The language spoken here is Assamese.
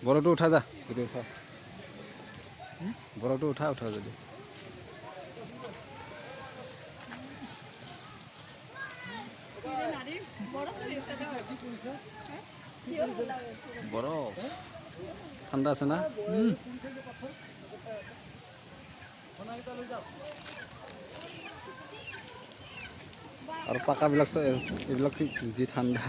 বৰফটো উঠা যা এইটো উঠা বৰফটো উঠা যদি বৰফ ঠাণ্ডা আছে না আৰু পাকাবিলাক এইবিলাক যি ঠাণ্ডা